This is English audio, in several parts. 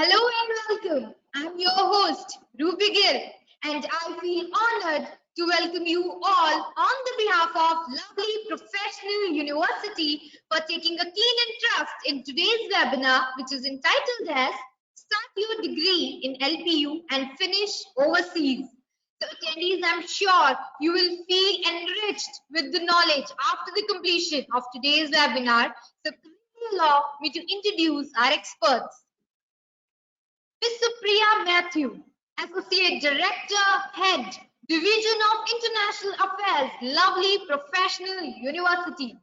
Hello and welcome. I'm your host, Ruby Gill, and I feel honored to welcome you all on the behalf of lovely professional university for taking a keen interest in today's webinar, which is entitled as Start Your Degree in LPU and Finish Overseas. So attendees, I'm sure you will feel enriched with the knowledge after the completion of today's webinar. So kindly allow me to introduce our experts. Ms. Supriya Matthew, Associate Director, Head, Division of International Affairs, lovely professional university.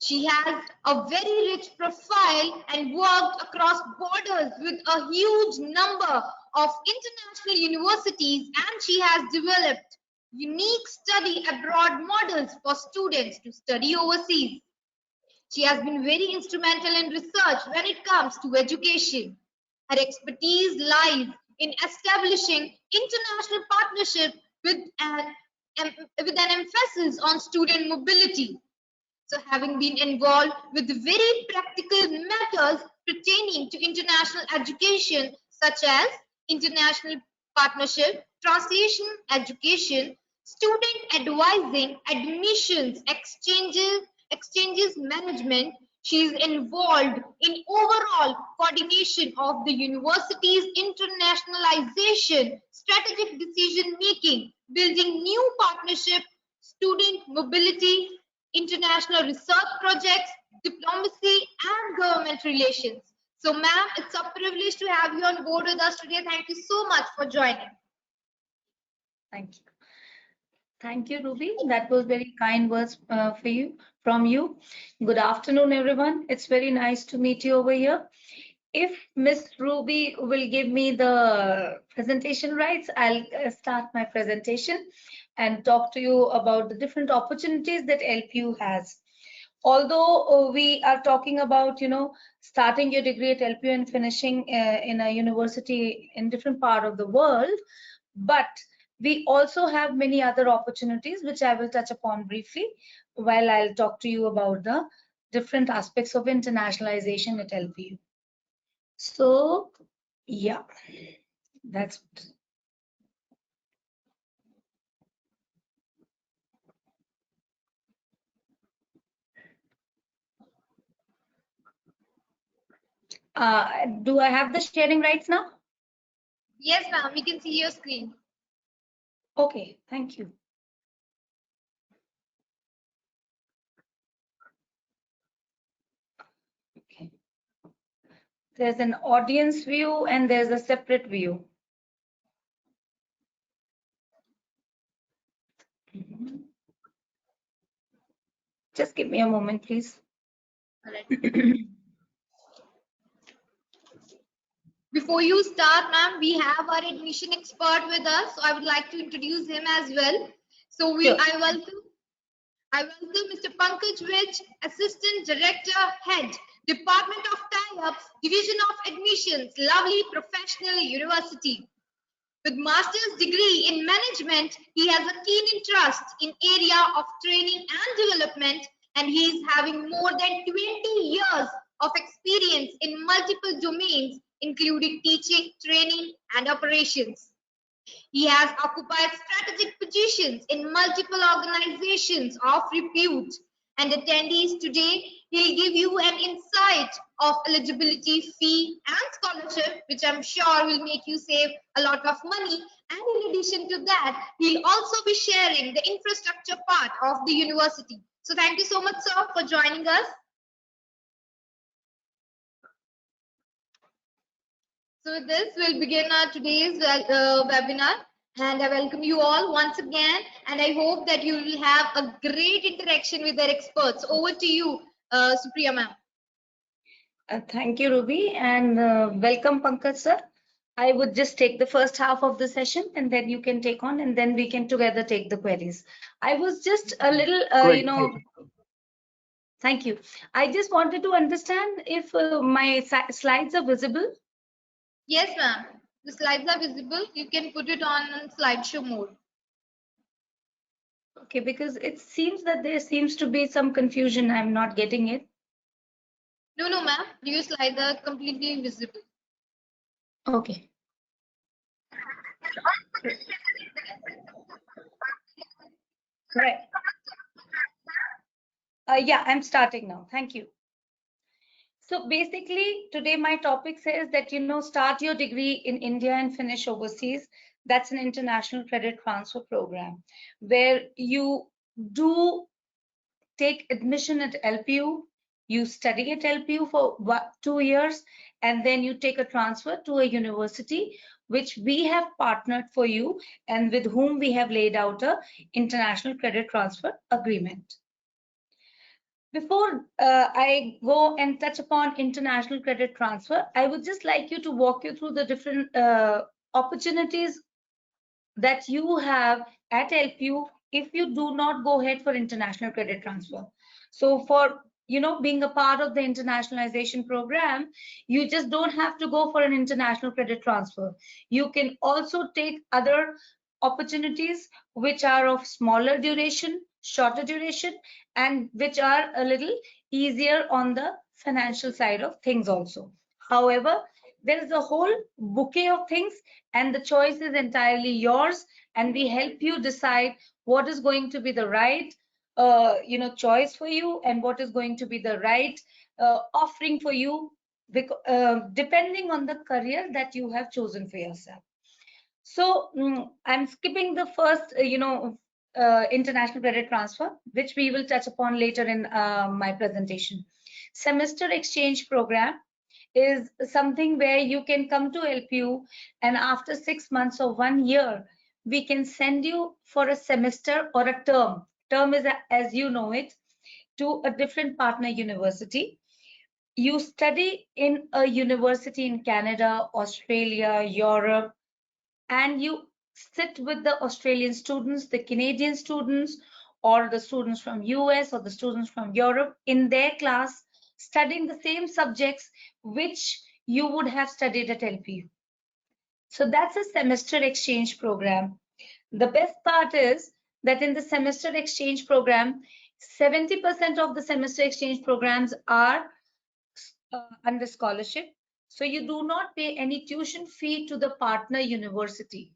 She has a very rich profile and worked across borders with a huge number of international universities, and she has developed unique study abroad models for students to study overseas. She has been very instrumental in research when it comes to education. Her expertise lies in establishing international partnership with an emphasis on student mobility. So having been involved with very practical matters pertaining to international education, such as international partnership, translation education, student advising, admissions, exchanges management, she is involved in overall coordination of the university's internationalization, strategic decision making, building new partnership, student mobility, international research projects, diplomacy, and government relations. So, ma'am, it's a privilege to have you on board with us today. Thank you so much for joining. Thank you. Thank you, Ruby. That was very kind words from you. Good afternoon, everyone. It's very nice to meet you over here. If Miss Ruby will give me the presentation rights, I'll start my presentation and talk to you about the different opportunities that LPU has. Although we are talking about, starting your degree at LPU and finishing in a university in different part of the world, but we also have many other opportunities, which I will touch upon briefly while I'll talk to you about the different aspects of internationalization at LPU. So, yeah, that's do I have the sharing rights now? Yes, ma'am, we can see your screen. Okay, thank you. Okay. There's an audience view and there's a separate view. Just give me a moment, please. All right. Before you start, ma'am, we have our admission expert with us. So I would like to introduce him as well. So Sure. I welcome Mr. Pankaj Vij, Assistant Director, Head, Department of Tie-Ups, Division of Admissions, lovely professional university. With master's degree in management, he has a keen interest in area of training and development, and he is having more than 20 years of experience in multiple domains, including teaching, training, and operations. He has occupied strategic positions in multiple organizations of repute, and attendees today, he'll give you an insight of eligibility, fee, and scholarship, which I'm sure will make you save a lot of money. And in addition to that, he'll also be sharing the infrastructure part of the university. So thank you so much, sir, for joining us. So with this, we'll begin our today's webinar. And I welcome you all once again. And I hope that you will have a great interaction with our experts. Over to you, Supriya ma'am. Thank you, Ruby, and welcome, Pankaj sir. I would just take the first half of the session and then you can take on and then we can together take the queries. I was just a little, thank you. I just wanted to understand if my slides are visible. Yes, ma'am. The slides are visible. You can put it on slideshow mode. Okay, because it seems that there seems to be some confusion. I'm not getting it. No, ma'am. Your slides are completely visible. Okay. Right. Yeah, I'm starting now. Thank you. So basically, today my topic says that, start your degree in India and finish overseas. That's an international credit transfer program where you do take admission at LPU, you study at LPU for 2 years, and then you take a transfer to a university which we have partnered for you and with whom we have laid out a international credit transfer agreement. Before I go and touch upon international credit transfer, I would just like you to walk you through the different opportunities that you have at LPU if you do not go ahead for international credit transfer. So for being a part of the internationalization program, you just don't have to go for an international credit transfer. You can also take other opportunities which are of smaller duration, shorter duration, and which are a little easier on the financial side of things also. However, there is a whole bouquet of things and the choice is entirely yours, and we help you decide what is going to be the right choice for you and what is going to be the right offering for you, depending on the career that you have chosen for yourself. So I'm skipping the first international credit transfer, which we will touch upon later in my presentation. Semester exchange program is something where you can come to LPU, and after 6 months or 1 year, we can send you for a semester or a term. Term is, as you know it, to a different partner university. You study in a university in Canada, Australia, Europe, and you sit with the Australian students, the Canadian students, or the students from US or the students from Europe in their class, studying the same subjects which you would have studied at LPU. So that's a semester exchange program. The best part is that in the semester exchange program, 70% of the semester exchange programs are under scholarship. So you do not pay any tuition fee to the partner university.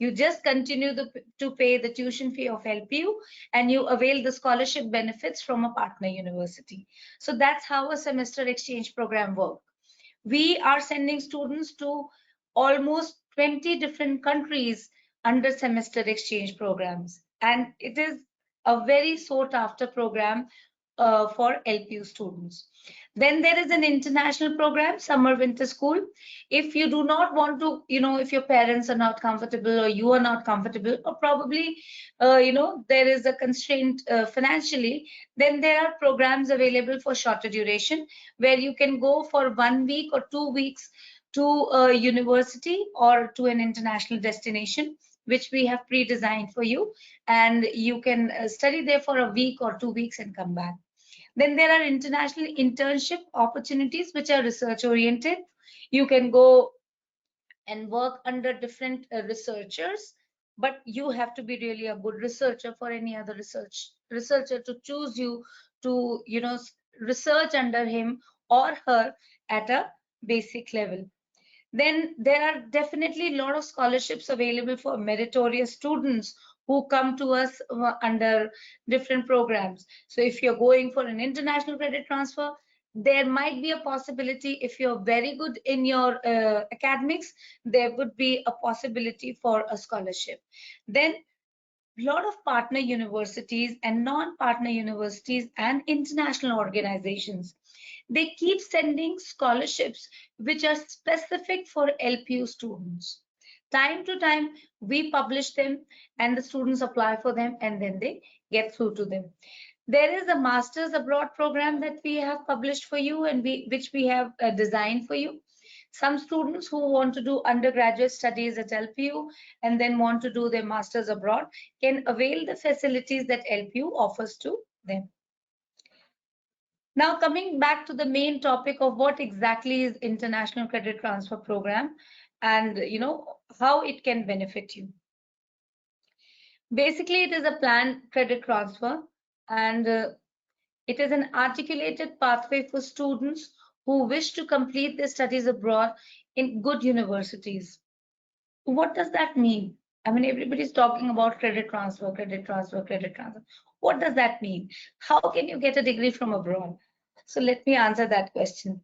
You just continue to pay the tuition fee of LPU and you avail the scholarship benefits from a partner university. So that's how a semester exchange program works. We are sending students to almost 20 different countries under semester exchange programs. And it is a very sought after program for LPU students. Then there is an international program, summer winter school. If you do not want to, if your parents are not comfortable or you are not comfortable, or probably, there is a constraint financially, then there are programs available for shorter duration where you can go for 1 week or 2 weeks to a university or to an international destination which we have pre-designed for you, and you can study there for a week or 2 weeks and come back. Then there are international internship opportunities which are research oriented. You can go and work under different researchers, but you have to be really a good researcher for any other researcher to choose you to research under him or her at a basic level. Then there are definitely a lot of scholarships available for meritorious students who come to us under different programs. So if you're going for an international credit transfer, there might be a possibility, if you're very good in your academics, there would be a possibility for a scholarship. Then a lot of partner universities and non-partner universities and international organizations, they keep sending scholarships which are specific for LPU students. Time to time, we publish them and the students apply for them and then they get through to them. There is a master's abroad program that we have published for you and which we have designed for you. Some students who want to do undergraduate studies at LPU and then want to do their masters abroad can avail the facilities that LPU offers to them. Now coming back to the main topic of what exactly is International Credit Transfer Program and how it can benefit you. Basically, it is a planned credit transfer and it is an articulated pathway for students who wish to complete their studies abroad in good universities. What does that mean? I mean, everybody's talking about credit transfer, credit transfer, credit transfer. What does that mean? How can you get a degree from abroad? So let me answer that question.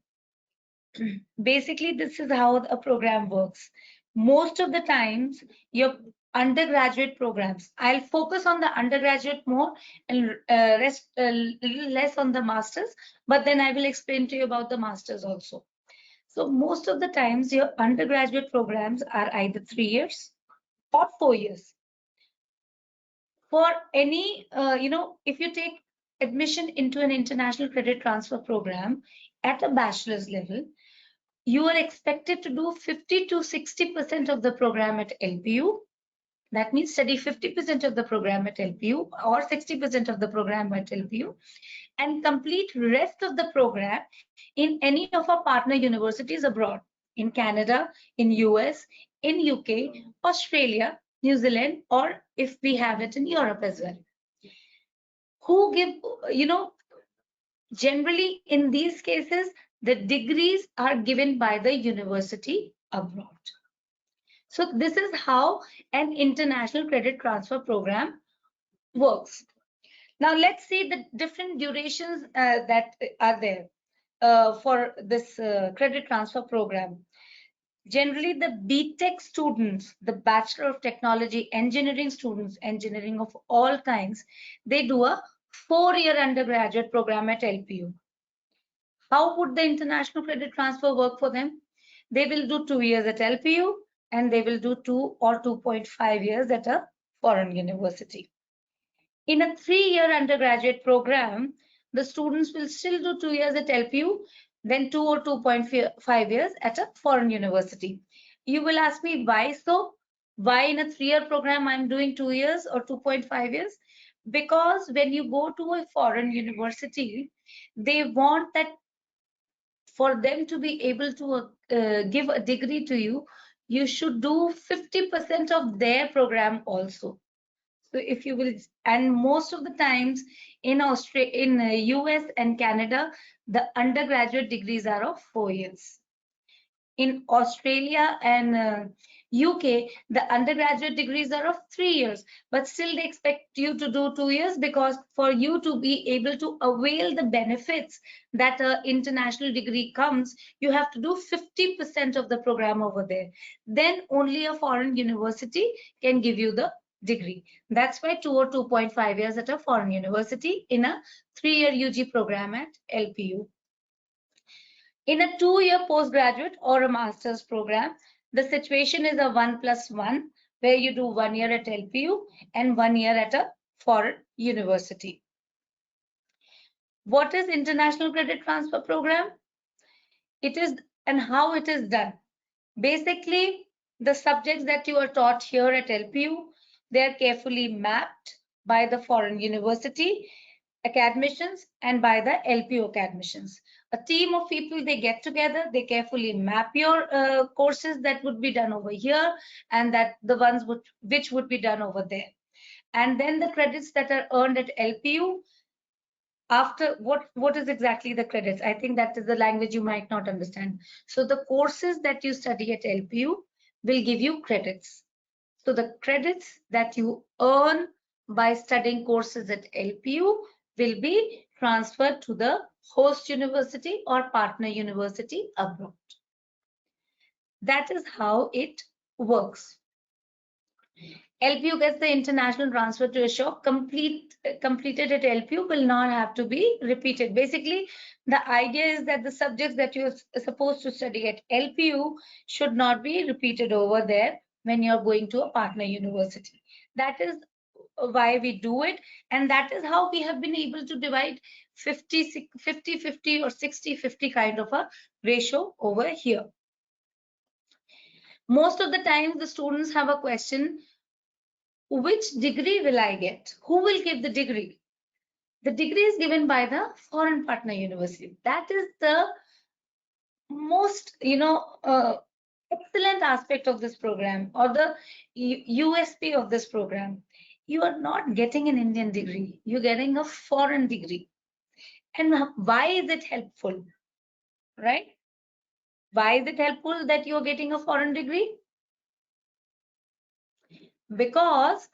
Basically, this is how a program works. Most of the times, your undergraduate programs, I'll focus on the undergraduate more and rest a little less on the masters, but then I will explain to you about the masters also. So most of the times, your undergraduate programs are either 3 years or 4 years. For any, if you take admission into an international credit transfer program at a bachelor's level, you are expected to do 50 to 60% of the program at LPU. That means study 50% of the program at LPU or 60% of the program at LPU, and complete rest of the program in any of our partner universities abroad, in Canada, in US, in UK, Australia, New Zealand, or if we have it in Europe as well. Who give, generally in these cases, the degrees are given by the university abroad. So this is how an international credit transfer program works. Now let's see the different durations that are there for this credit transfer program. Generally, the BTech students, the Bachelor of Technology Engineering students, engineering of all kinds, they do a 4-year undergraduate program at LPU. How would the international credit transfer work for them? They will do 2 years at LPU and they will do 2 or 2.5 years at a foreign university. In a 3-year undergraduate program, the students will still do 2 years at LPU, then 2 or 2.5 years at a foreign university. You will ask me why so? Why in a 3-year program I'm doing 2 years or 2.5 years? Because when you go to a foreign university, they want that for them to be able to give a degree to you, you should do 50% of their program also. So if you will, and most of the times in Australia, in US and Canada, the undergraduate degrees are of 4 years. In Australia and UK, the undergraduate degrees are of 3 years, but still they expect you to do 2 years because for you to be able to avail the benefits that an international degree comes, you have to do 50% of the program over there. Then only a foreign university can give you the degree. That's why 2 or 2.5 years at a foreign university in a 3-year UG program at LPU. In a 2-year postgraduate or a master's program, the situation is a 1+1, where you do 1 year at LPU and 1 year at a foreign university. What is International Credit Transfer Program? It is, and how it is done. Basically, the subjects that you are taught here at LPU, they are carefully mapped by the foreign university academicians and by the LPU academicians. A team of people, they get together, they carefully map your courses that would be done over here and that the ones which would be done over there. And then the credits that are earned at LPU, after what is exactly the credits? I think that is the language you might not understand. So the courses that you study at LPU will give you credits. So the credits that you earn by studying courses at LPU will be transferred to the host university or partner university abroad. That is how it works. LPU gets the international transfer to assure completed at LPU will not have to be repeated. Basically, the idea is that the subjects that you're supposed to study at LPU should not be repeated over there when you're going to a partner university. That is why we do it, and that is how we have been able to divide 50 50 or 60 50 kind of a ratio over here. Most of the time the students have a question, which degree will I get? Who will give the degree? The degree is given by the foreign partner university. That is the most excellent aspect of this program, or the USP of this program. You are not getting an Indian degree, you're getting a foreign degree. And why is it helpful? right? Why is it helpful that you're getting a foreign degree? Because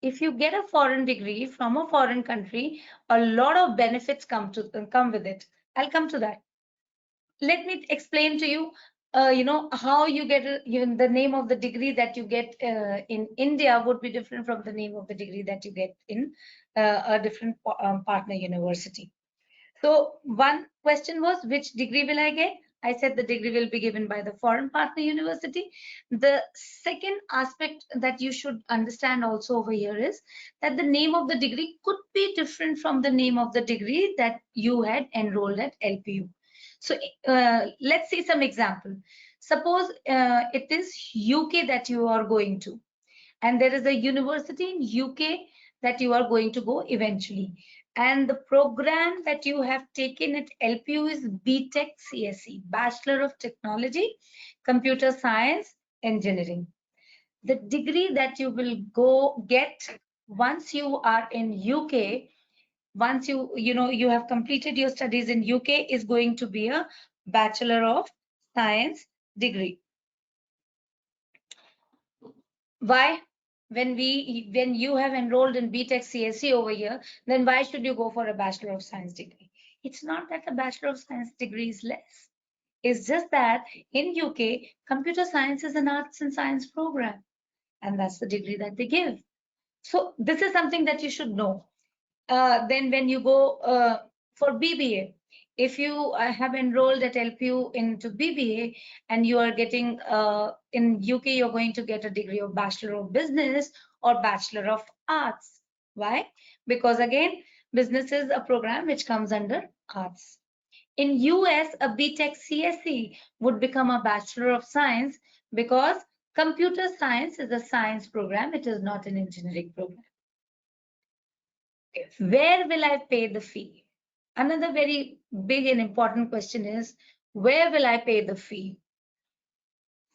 if you get a foreign degree from a foreign country, a lot of benefits come with it. I'll come to that. Let me explain to you, how you get the name of the degree that you get in India would be different from the name of the degree that you get in a different partner university. So one question was, which degree will I get? I said the degree will be given by the foreign partner university. The second aspect that you should understand also over here is that the name of the degree could be different from the name of the degree that you had enrolled at LPU. So let's see some example. Suppose it is UK that you are going to, and there is a university in UK that you are going to go eventually. And the program that you have taken at LPU is BTech CSE, Bachelor of Technology, Computer Science, Engineering. The degree that you will go get once you are in UK, once you have completed your studies in UK, is going to be a Bachelor of Science degree. Why? When you have enrolled in BTech CSE over here, then why should you go for a Bachelor of Science degree? It's not that a Bachelor of Science degree is less. It's just that in UK, computer science is an arts and science program, and that's the degree that they give. So this is something that you should know. Then when you go for BBA, if you have enrolled at LPU into BBA and you are getting in UK, you're going to get a degree of Bachelor of Business or Bachelor of Arts. Why? Because again, business is a program which comes under arts. In US, a BTech CSE would become a Bachelor of Science because computer science is a science program. It is not an engineering program. Where will I pay the fee? Another very big and important question is, where will I pay the fee?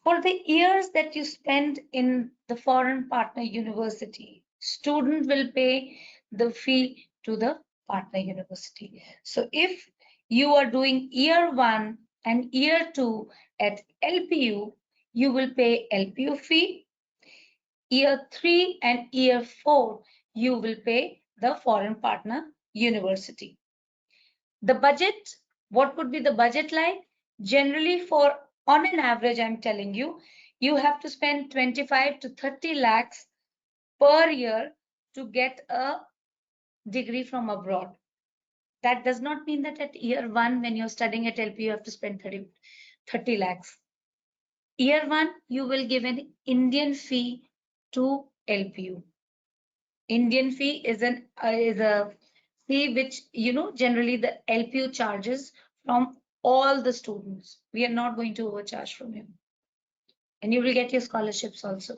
For the years that you spend in the foreign partner university, student will pay the fee to the partner university. So if you are doing year 1 and year 2 at LPU, you will pay LPU fee. Year 3 and year 4, you will pay the foreign partner university. The budget, what would be the budget like? Generally, for on an average, I'm telling you, you have to spend 25 to 30 lakhs per year to get a degree from abroad. That does not mean that at year 1, when you're studying at LP, you have to spend 30 lakhs. Year 1, you will give an Indian fee to LPU. Indian fee is a fee which generally the LPU charges from all the students. We are not going to overcharge from you, and you will get your scholarships also.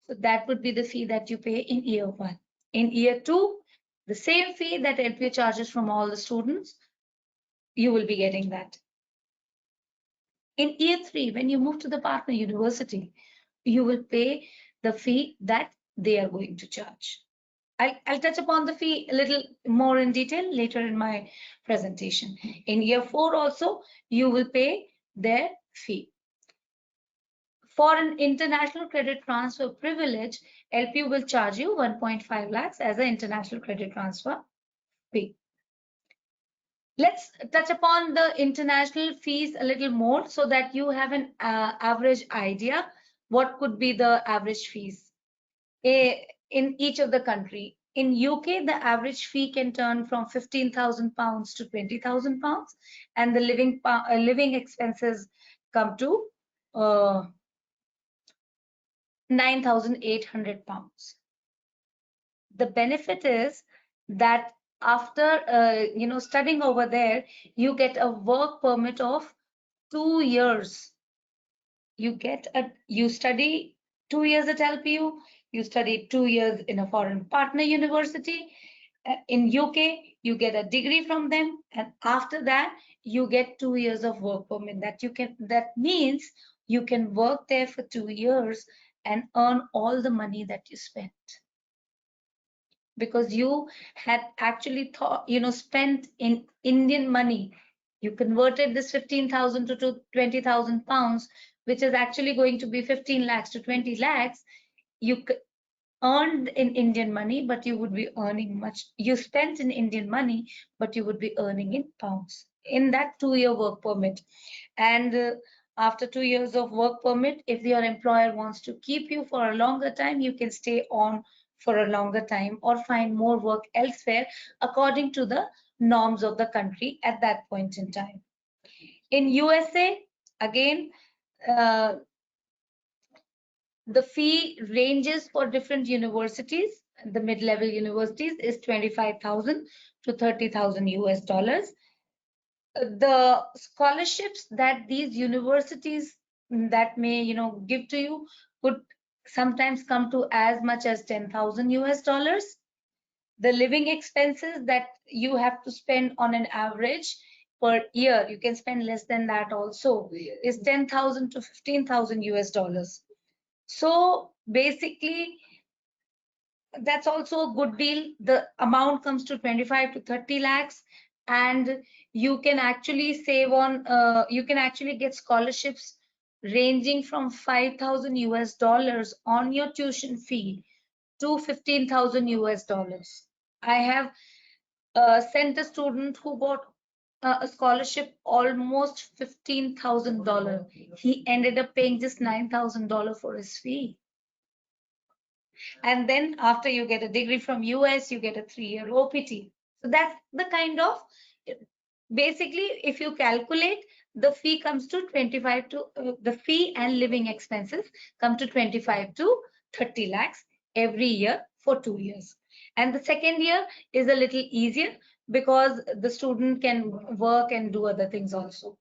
So that would be the fee that you pay in year 1. In year 2, the same fee that LPU charges from all the students, you will be getting that. In year 3, when you move to the partner university, you will pay the fee that they are going to charge. I'll touch upon the fee a little more in detail later in my presentation. In year 4 also, you will pay their fee. For an international credit transfer privilege, LPU will charge you 1.5 lakhs as an international credit transfer fee. Let's touch upon the international fees a little more so that you have an average idea what could be the average fees in each of the country. In UK, the average fee can turn from £15,000 to £20,000, and the living expenses come to £9,800. The benefit is that after studying over there, you get a work permit of 2 years. You study 2 years at LPU, you study 2 years in a foreign partner university. In UK, you get a degree from them, and after that, you get 2 years of work permit. That means you can work there for 2 years and earn all the money that you spent, because you had actually spent in Indian money You converted this 15,000 to 20,000 pounds, which is actually going to be 15 lakhs to 20 lakhs. You earned in Indian money, but you would be earning much. You spent in Indian money, but you would be earning in pounds in that 2-year work permit. And after 2 years of work permit, if your employer wants to keep you for a longer time, you can stay on for a longer time or find more work elsewhere according to the norms of the country at that point in time. In USA, again, the fee ranges for different universities. The mid-level universities is 25,000 to 30,000 US dollars. The scholarships that these universities that may give to you could sometimes come to as much as 10,000 US dollars. The living expenses that you have to spend on an average per year, you can spend less than that also, is 10,000 to 15,000 US dollars. So basically, that's also a good deal. The amount comes to 25 to 30 lakhs, and you can actually save on, you can actually get scholarships ranging from 5,000 US dollars on your tuition fee to 15,000 US dollars. I have sent a student who got a scholarship almost $15,000. He ended up paying just $9,000 for his fee. And then after you get a degree from US, you get a 3-year OPT. So that's the kind of, basically, if you calculate, the fee comes to 25 to, the fee and living expenses come to 25 to 30 lakhs every year for 2 years. And the second year is a little easier because the student can work and do other things also.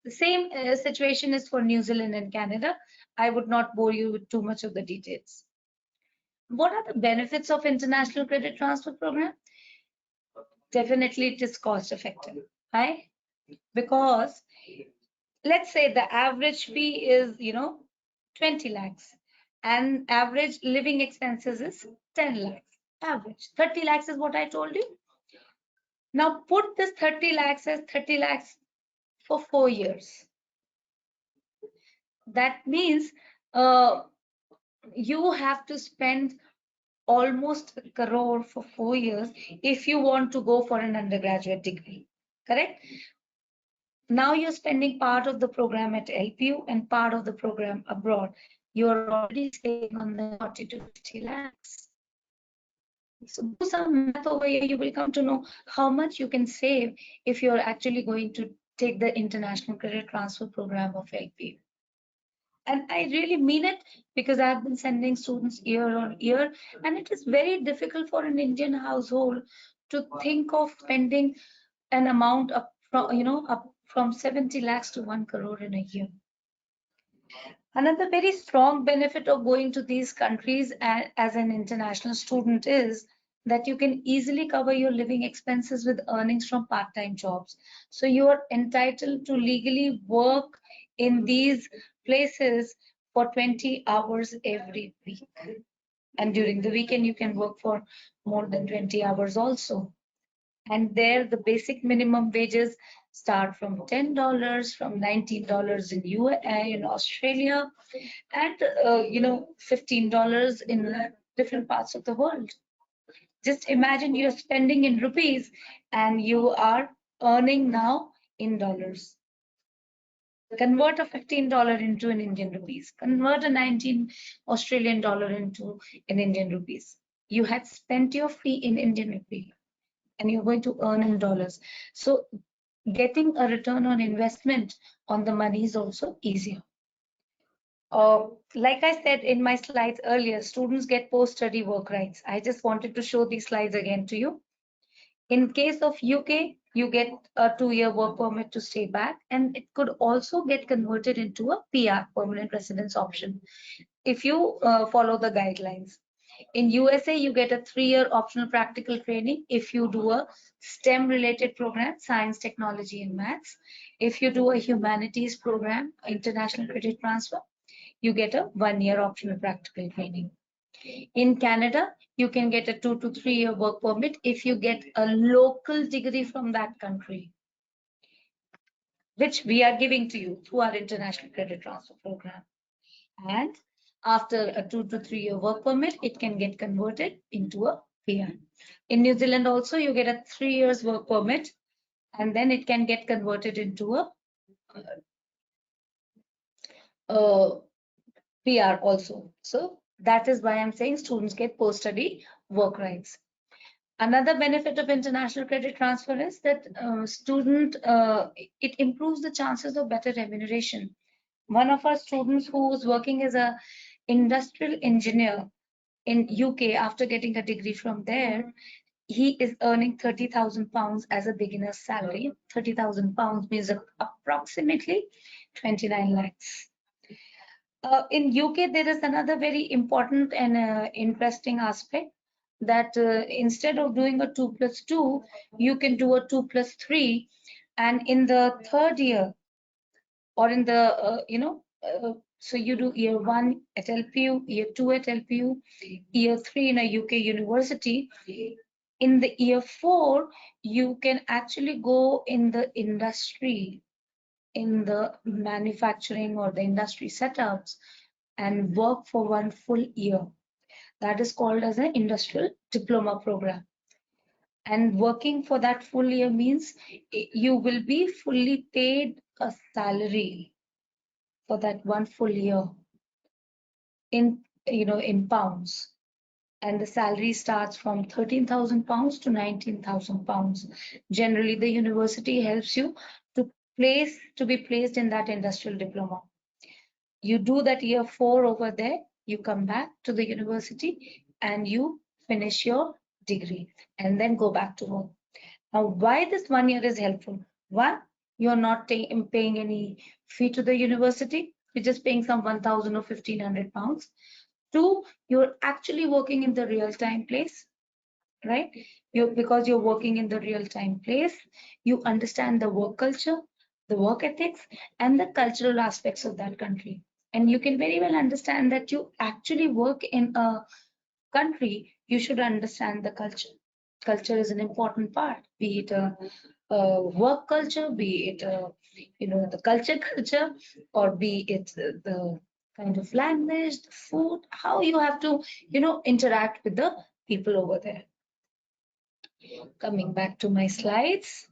The same situation is for New Zealand and Canada. I would not bore you with too much of the details. What are the benefits of international credit transfer program? Definitely it is cost effective, right? Because let's say the average fee is 20 lakhs and average living expenses is 10 lakhs. Average 30 lakhs is what I told you. Now put this 30 lakhs as 30 lakhs for 4 years. That means you have to spend almost a crore for 4 years if you want to go for an undergraduate degree, correct? Now you're spending part of the program at LPU and part of the program abroad. You're already saving on the 40 to 50 lakhs. So do some math over here, you will come to know how much you can save if you're actually going to take the international credit transfer program of LPU. And I really mean it because I've been sending students year on year, and it is very difficult for an Indian household to think of spending an amount up from 70 lakhs to 1 crore in a year. Another very strong benefit of going to these countries as an international student is that you can easily cover your living expenses with earnings from part-time jobs. So you are entitled to legally work in these places for 20 hours every week. And during the weekend, you can work for more than 20 hours also. And there, the basic minimum wages start from $10, from $19 in Australia, and $15 in different parts of the world. Just imagine you're spending in rupees and you are earning now in dollars. Convert a $15 into an Indian rupees. Convert a 19 Australian dollar into an Indian rupees. You had spent your fee in Indian rupee and you're going to earn in dollars. So getting a return on investment on the money is also easier. Like I said in my slides earlier, students get post-study work rights. I just wanted to show these slides again to you. In case of UK, you get a 2-year work permit to stay back, and it could also get converted into a PR, permanent residence option, if you follow the guidelines. In USA, you get a 3-year optional practical training if you do a STEM related program, science, technology, and maths. If you do a humanities program, international credit transfer, you get a 1-year optional practical training. In Canada, you can get a 2 to 3-year work permit if you get a local degree from that country. which we are giving to you through our international credit transfer program. And after a 2 to 3 year work permit, it can get converted into a PR. In New Zealand also, you get a 3 years work permit, and then it can get converted into a PR also. So that is why I'm saying students get post-study work rights. Another benefit of international credit transfer is that it improves the chances of better remuneration. One of our students who was working as a industrial engineer in UK after getting a degree from there, he is earning £30,000 as a beginner's salary. £30,000 means approximately 29 lakhs. In UK, there is another very important and interesting aspect that instead of doing a 2+2, you can do a 2+3, and in the third year or in the so you do year 1 at LPU, year 2 at LPU, year 3 in a UK university. In the year 4, you can actually go in the industry, in the manufacturing or the industry setups, and work for 1 full year. That is called as an industrial diploma program. And working for that full year means you will be fully paid a salary for that 1 full year in pounds. And the salary starts from £13,000 to £19,000. Generally, the university helps you to be placed in that industrial diploma. You do that year 4 over there, you come back to the university and you finish your degree and then go back to work. Now, why this 1 year is helpful? One, you're not paying any fee to the university. You're just paying some 1,000 or 1,500 pounds. Two, you're actually working in the real-time place, right? Because you're working in the real-time place, you understand the work culture, the work ethics, and the cultural aspects of that country. And you can very well understand that you actually work in a country, you should understand the culture. Culture is an important part, be it a work culture, be it the culture, or be it the kind of language, the food, how you have to interact with the people over there. Coming back to my slides.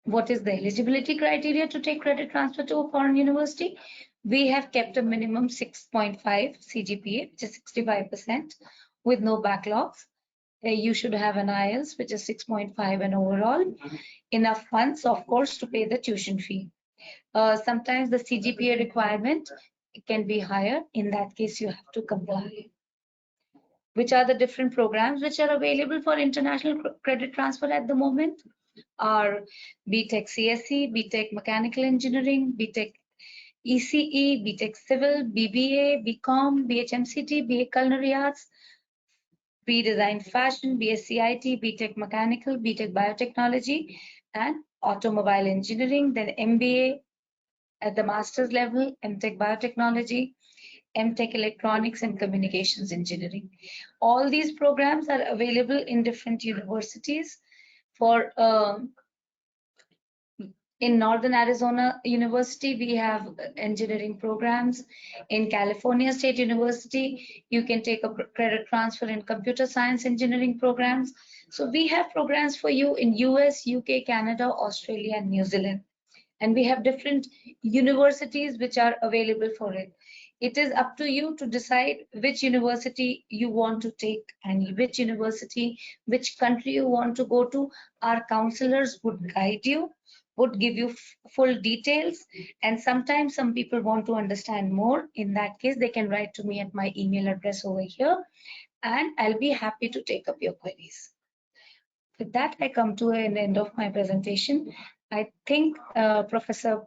What is the eligibility criteria to take credit transfer to a foreign university? We have kept a minimum 6.5 CGPA, which is 65%, with no backlogs. You should have an IELTS, which is 6.5 and overall. Enough funds, of course, to pay the tuition fee. Sometimes the CGPA requirement can be higher. In that case, you have to comply. Which are the different programs which are available for international credit transfer at the moment? Are BTech CSE, BTech Mechanical Engineering, BTech ECE, BTech Civil, BBA, BCom, BHMCT, BA Culinary Arts, B Design Fashion, BSc IT, BTech Mechanical, BTech Biotechnology, and Automobile Engineering, then MBA at the master's level, MTech Biotechnology, MTech Electronics and Communications Engineering. All these programs are available in different universities. For in Northern Arizona University, we have engineering programs. In California State University, you can take a credit transfer in computer science engineering programs. So we have programs for you in US, UK, Canada, Australia, and New Zealand. And we have different universities which are available for it. It is up to you to decide which university you want to take and which university, which country you want to go to. Our counselors would guide you, would give you full details, and sometimes some people want to understand more. In that case, they can write to me at my email address over here, and I'll be happy to take up your queries. With that, I come to an end of my presentation. I think Professor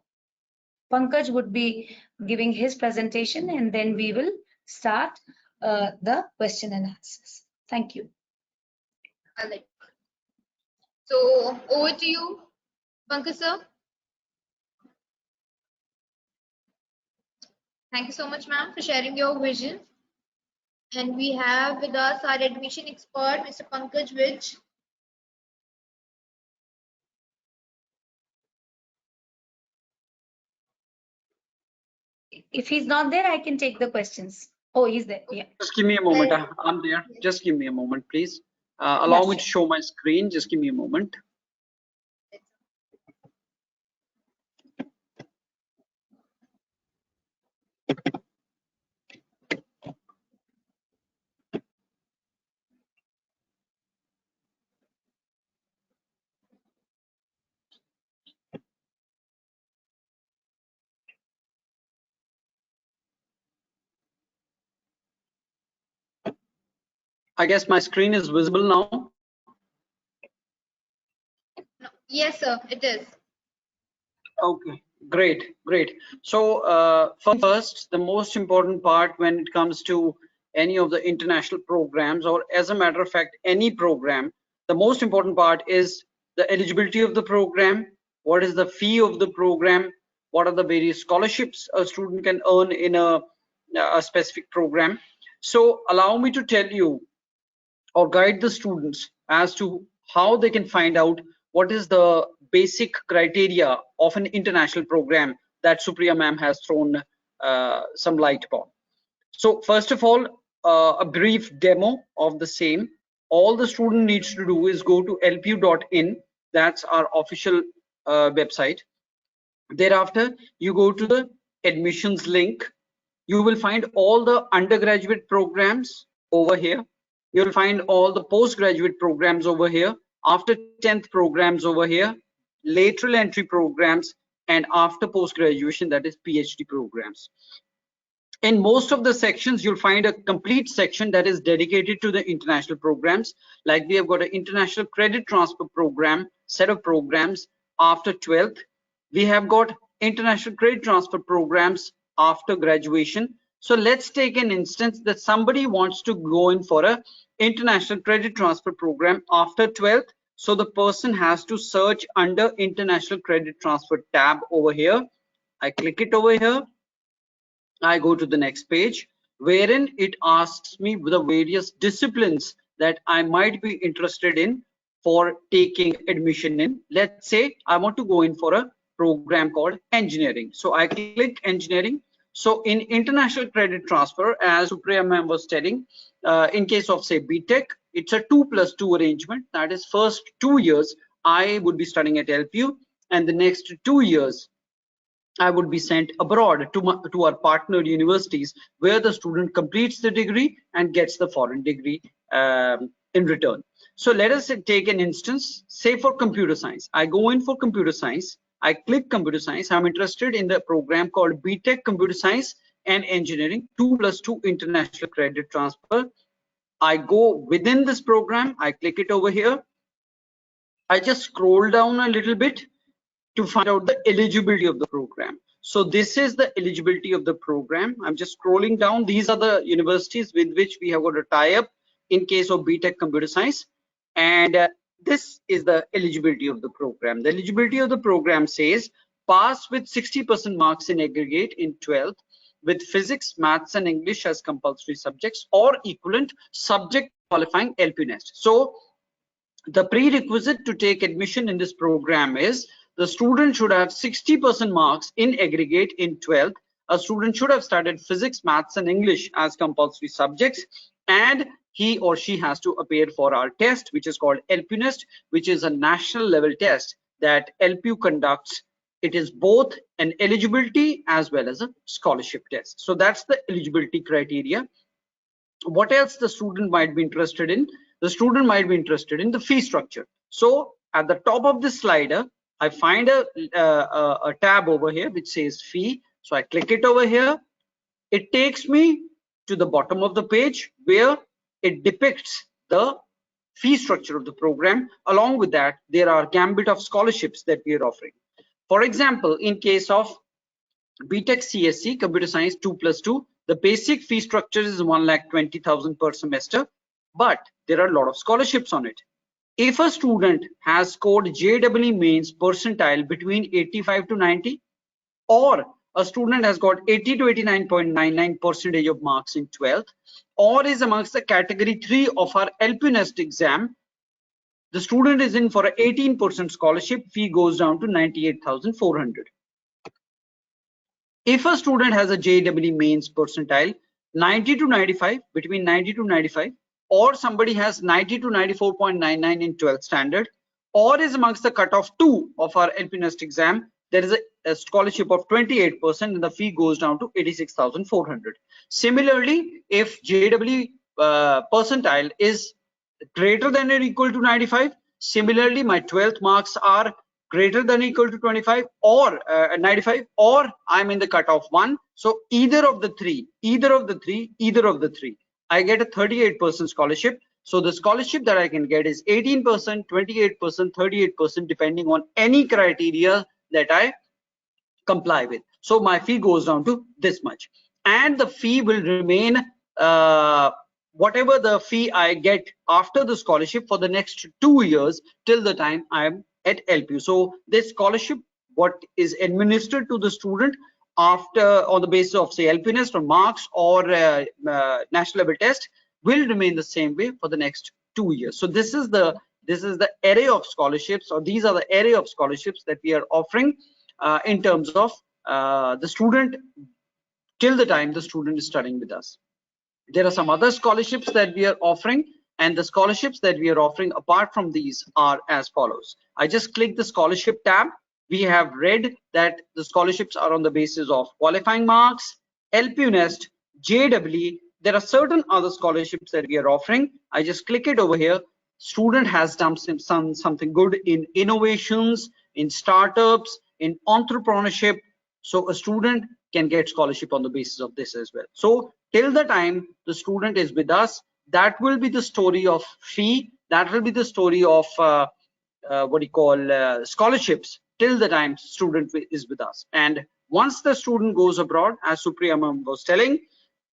Pankaj would be giving his presentation, and then we will start the question and answers. Thank you. All right. So over to you, Pankaj sir. Thank you so much, ma'am, for sharing your vision. And we have with us our admission expert, Mr. Pankaj Vij. If he's not there, I can take the questions. Oh, he's there. Yeah. Just give me a moment. I'm there. Just give me a moment, please. Allow me to show my screen. Just give me a moment. I guess my screen is visible now. Yes, sir, it is. Okay, great. So first, the most important part when it comes to any of the international programs, or as a matter of fact, any program, the most important part is the eligibility of the program. What is the fee of the program? What are the various scholarships a student can earn in a specific program? So allow me to tell you or guide the students as to how they can find out what is the basic criteria of an international program that Supriya ma'am has thrown some light upon. So first of all, a brief demo of the same. All the student needs to do is go to lpu.in. That's our official website. Thereafter, you go to the admissions link. You will find all the undergraduate programs over here. You'll find all the postgraduate programs over here, after 10th programs over here, lateral entry programs, and after post-graduation, that is PhD programs. In most of the sections, you'll find a complete section that is dedicated to the international programs. Like we have got an international credit transfer program, set of programs after 12th. We have got international credit transfer programs after graduation. So let's take an instance that somebody wants to go in for a international credit transfer program after 12th. So the person has to search under international credit transfer tab over here. I click it over here. I go to the next page, wherein it asks me the various disciplines that I might be interested in for taking admission in. Let's say I want to go in for a program called engineering. So I click engineering. So in international credit transfer, as Supriya ma'am was telling, in case of say BTech, it's a 2+2 arrangement. That is, first 2 years I would be studying at LPU, and the next 2 years I would be sent abroad to our partner universities, where the student completes the degree and gets the foreign degree in return. So let us take an instance, say for computer science. I go in for computer science. I click computer science. I'm interested in the program called BTech Computer Science and Engineering 2+2 International Credit Transfer. I go within this program. I click it over here. I just scroll down a little bit to find out the eligibility of the program. So this is the eligibility of the program. I'm just scrolling down. These are the universities with which we have got a tie-up in case of BTech Computer Science. And this is the eligibility of the program. The eligibility of the program says pass with 60% marks in aggregate in 12th with physics, maths, and English as compulsory subjects or equivalent subject qualifying LPU nest. So the prerequisite to take admission in this program is the student should have 60% marks in aggregate in 12th. A student should have studied physics, maths, and English as compulsory subjects, and he or she has to appear for our test, which is called LPU nest, which is a national level test that LPU conducts. It is both an eligibility as well as a scholarship test. So that's the eligibility criteria. What else the student might be interested in? The student might be interested in the fee structure. So at the top of this slider, I find a tab over here which says fee. So I click it over here. It takes me to the bottom of the page where it depicts the fee structure of the program. Along with that, there are gambit of scholarships that we are offering. For example, in case of BTech CSC Computer Science 2+2, the basic fee structure is 1,20,000 per semester, but there are a lot of scholarships on it. If a student has scored JEE mains percentile between 85 to 90, or a student has got 80 to 89.99% of marks in 12th, or is amongst the category 3 of our LPU nest exam, the student is in for an 18% scholarship. Fee goes down to 98,400. If a student has a JEE mains percentile 90 to 95, between 90 to 95, or somebody has 90 to 94.99 in 12th standard, or is amongst the cutoff 2 of our LP Nest exam, there is a scholarship of 28% and the fee goes down to 86,400. Similarly, if JEE percentile is greater than or equal to 95, similarly my 12th marks are greater than or equal to 25 or 95, or I'm in the cutoff 1. So either of the three, I get a 38% scholarship. So the scholarship that I can get is 18%, 28%, 38%, depending on any criteria that I comply with. So my fee goes down to this much, and the fee will remain whatever the fee I get after the scholarship for the next 2 years till the time I'm at LPU. So this scholarship, what is administered to the student after on the basis of say LP Nest or marks or national level test, will remain the same way for the next 2 years. So this is the array of scholarships, or these are the array of scholarships that we are offering in terms of the student till the time the student is studying with us. There are some other scholarships that we are offering, and the scholarships that we are offering apart from these are as follows. I just click the scholarship tab. We have read that the scholarships are on the basis of qualifying marks, LPU Nest, JEE. There are certain other scholarships that we are offering. I just click it over here. Student has done something good in innovations, in startups, in entrepreneurship. So a student can get scholarship on the basis of this as well. So till the time the student is with us, that will be the story of fee, that will be the story of what you call scholarships till the time student is with us. And once the student goes abroad, as Supriya ma'am was telling,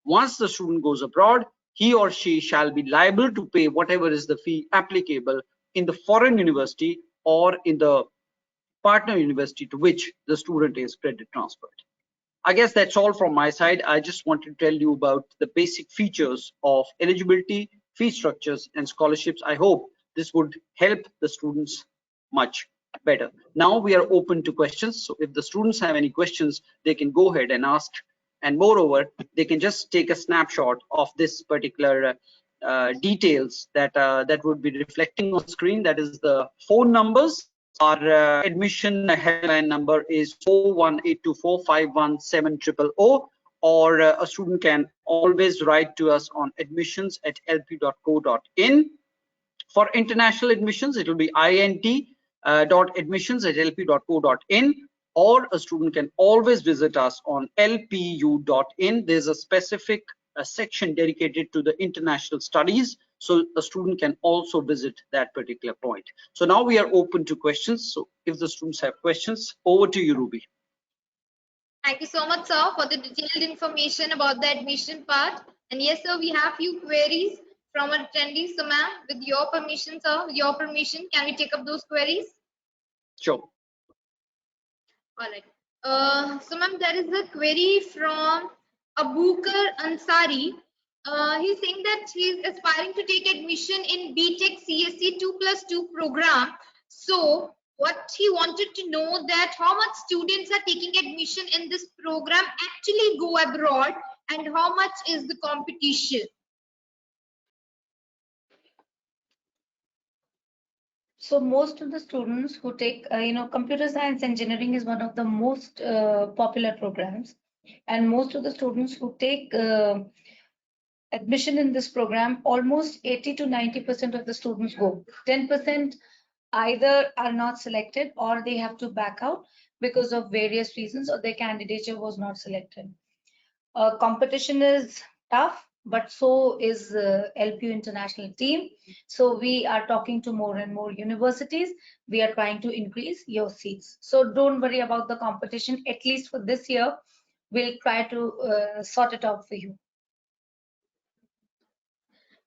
once the student goes abroad, he or she shall be liable to pay whatever is the fee applicable in the foreign university or in the partner university to which the student is credit transferred. I guess that's all from my side. I just wanted to tell you about the basic features of eligibility, fee structures, and scholarships. I hope this would help the students much better. Now we are open to questions. So if the students have any questions, they can go ahead and ask. And moreover, they can just take a snapshot of this particular details that would be reflecting on screen. That is the phone numbers. Our admission helpline number is 01824517000, or a student can always write to us on admissions@lp.co.in. For international admissions, it will be int.admissions@lp.co.in, or a student can always visit us on lpu.in. There's a specific section dedicated to the international studies, so a student can also visit that particular point. So now we are open to questions. So if the students have questions, over to you, Ruby. Thank you so much, sir, for the detailed information about the admission part. And yes, sir, we have few queries from our attendees. So, ma'am, with your permission, sir, with your permission, can we take up those queries? Sure. All right. So, ma'am, there is a query from Abukar Ansari. He's saying that he's aspiring to take admission in BTech CSC 2+2 program. So, what he wanted to know that how much students are taking admission in this program actually go abroad, and how much is the competition? So most of the students who take, computer science engineering is one of the most popular programs, and most of the students who take admission in this program, almost 80 to 90% of the students go. 10% either are not selected or they have to back out because of various reasons, or their candidature was not selected. Competition is tough, but so is LPU international team. So we are talking to more and more universities. We are trying to increase your seats. So don't worry about the competition. At least for this year, we'll try to sort it out for you.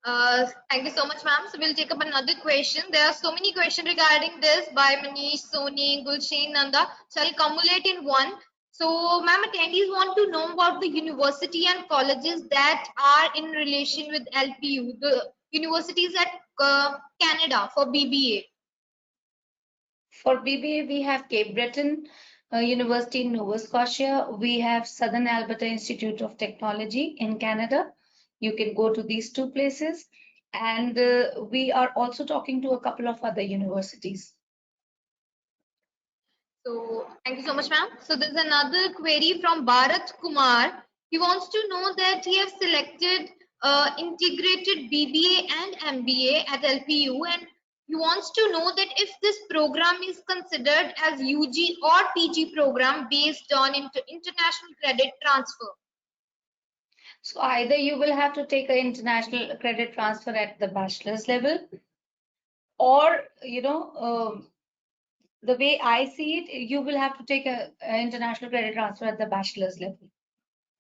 Thank you so much, ma'am. So we'll take up another question. There are so many questions regarding this by Manish, Soni, Gulshan, Nanda. So I'll accumulate in one. So, ma'am, attendees want to know about the university and colleges that are in relation with LPU, the universities at Canada for BBA. For BBA, we have Cape Breton, University in Nova Scotia. We have Southern Alberta Institute of Technology in Canada. You can go to these two places. And we are also talking to a couple of other universities. So thank you so much, ma'am. So there's another query from Bharat Kumar. He wants to know that he has selected integrated BBA and MBA at LPU, and he wants to know that if this program is considered as UG or PG program based on international credit transfer. So either you will have to take an international credit transfer at the bachelor's level, or the way I see it, you will have to take an international credit transfer at the bachelor's level.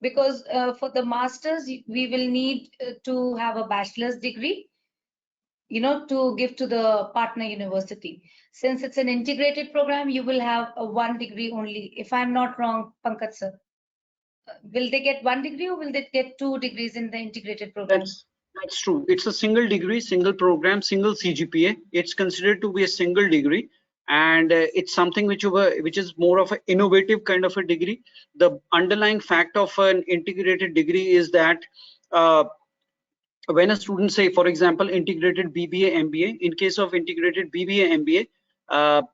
Because for the masters, we will need to have a bachelor's degree, to give to the partner university. Since it's an integrated program, you will have a one degree only. If I'm not wrong, Pankaj sir, will they get one degree or will they get 2 degrees in the integrated program? That's true. It's a single degree, single program, single CGPA. It's considered to be a single degree, and it's something which is more of an innovative kind of a degree. The underlying fact of an integrated degree is that when a student, say for example, integrated BBA MBA, in case of integrated BBA MBA,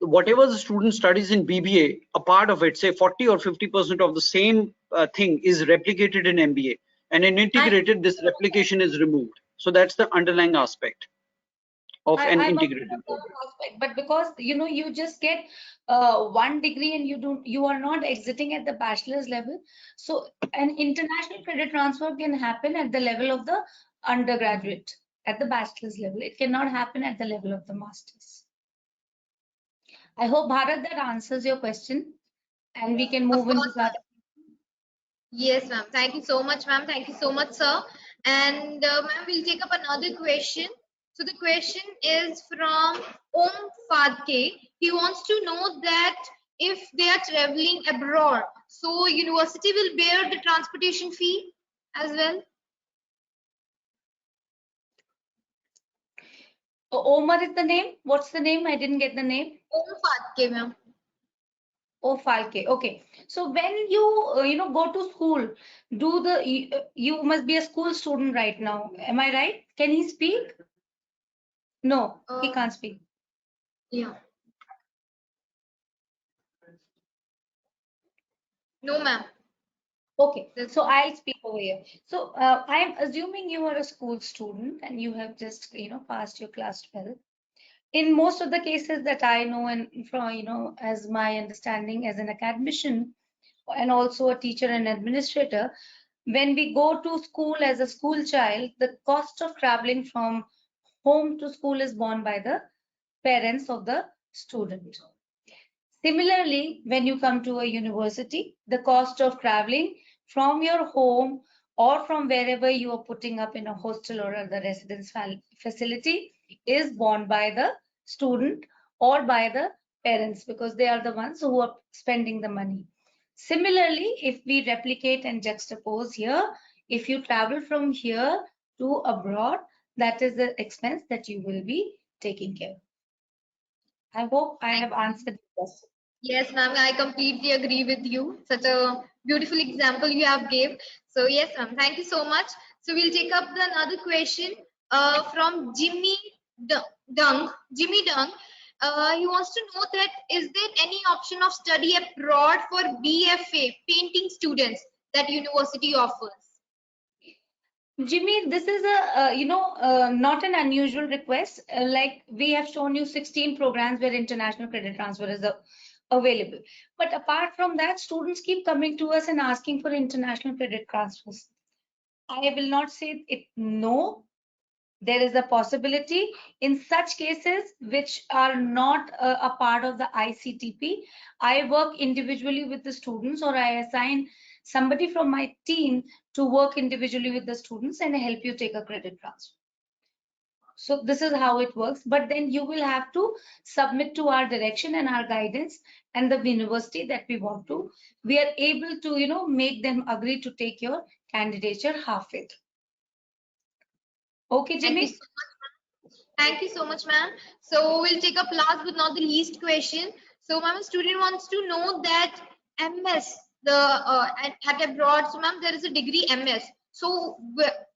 whatever the student studies in BBA, a part of it, say 40 or 50% of the same thing is replicated in MBA, and in integrated, this replication is removed. So that's the underlying aspect of an integrated program. But because you just get one degree and you are not exiting at the bachelor's level, so an international credit transfer can happen at the level of the undergraduate, at the bachelor's level. It cannot happen at the level of the master's. I hope, Bharat, that answers your question, and we can move into that. Yes, ma'am. Thank you so much, ma'am. Thank you so much, sir. And ma'am, we'll take up another question. So the question is from Om Fadke. He wants to know that if they are traveling abroad, so university will bear the transportation fee as well. Omar is the name. What's the name? I didn't get the name. Om Fadke, ma'am. Oh, 5K. Okay. So when you go to school, you must be a school student right now. Am I right? Can he speak? No, he can't speak. Yeah. No, ma'am. Okay. So I'll speak over here. So I'm assuming you are a school student and you have just passed your class 12. In most of the cases that I know, and from as my understanding as an academician and also a teacher and administrator, when we go to school as a school child, the cost of traveling from home to school is borne by the parents of the student. Similarly, when you come to a university, the cost of traveling from your home or from wherever you are putting up in a hostel or other residence facility is borne by the student or by the parents, because they are the ones who are spending the money. Similarly, if we replicate and juxtapose here, if you travel from here to abroad, that is the expense that you will be taking care of. I hope I have answered the question. Yes, ma'am, I completely agree with you. Such a beautiful example you have gave. So yes, ma'am, thank you so much. So we'll take up another question from Jimmy Dung. Jimmy Dung. He wants to know that is there any option of study abroad for BFA painting students that university offers? Jimmy, this is a not an unusual request. Like we have shown you 16 programs where international credit transfer is available. But apart from that, students keep coming to us and asking for international credit transfers. I will not say it no. There is a possibility in such cases which are not a part of the ICTP. I work individually with the students, or I assign somebody from my team to work individually with the students and help you take a credit transfer. So this is how it works. But then you will have to submit to our direction and our guidance and the university that we want to. We are able to make them agree to take your candidature halfway. Okay, Jimmy? Thank you so much, ma'am. So we'll take up last but not the least question. So, ma'am, a student wants to know that MS, at abroad. So, ma'am, there is a degree MS. So,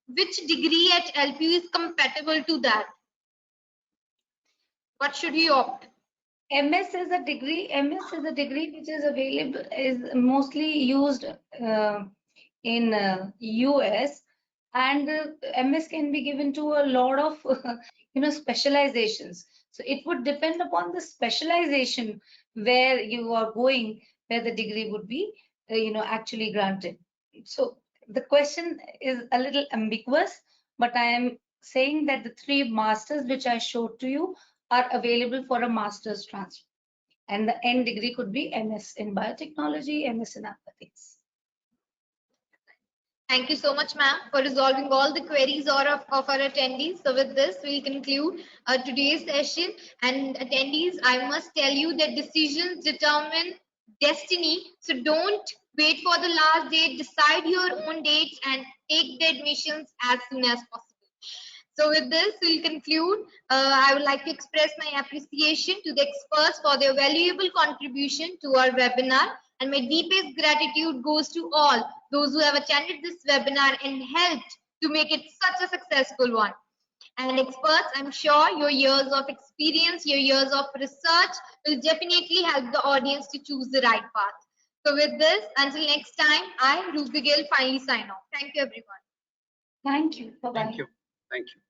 which degree at LPU is compatible to that? What should he opt? MS is a degree. MS is a degree which is available, is mostly used in US, and MS can be given to a lot of specializations. So it would depend upon the specialization where you are going, where the degree would be actually granted. So the question is a little ambiguous, but I am saying that the 3 masters which I showed to you are available for a master's transfer, and the end degree could be MS in biotechnology, MS in athletics. Thank you so much, ma'am, for resolving all the queries of our attendees. So with this, we'll conclude today's session. And attendees, I must tell you that decisions determine destiny. So don't wait for the last date. Decide your own dates and take the admissions as soon as possible. So with this, we'll conclude. I would like to express my appreciation to the experts for their valuable contribution to our webinar. And my deepest gratitude goes to all those who have attended this webinar and helped to make it such a successful one. And experts, I'm sure your years of experience, your years of research will definitely help the audience to choose the right path. So with this, until next time, I, Ruby Gill, finally sign off. Thank you, everyone. Thank you. Bye-bye. Thank you. Thank you.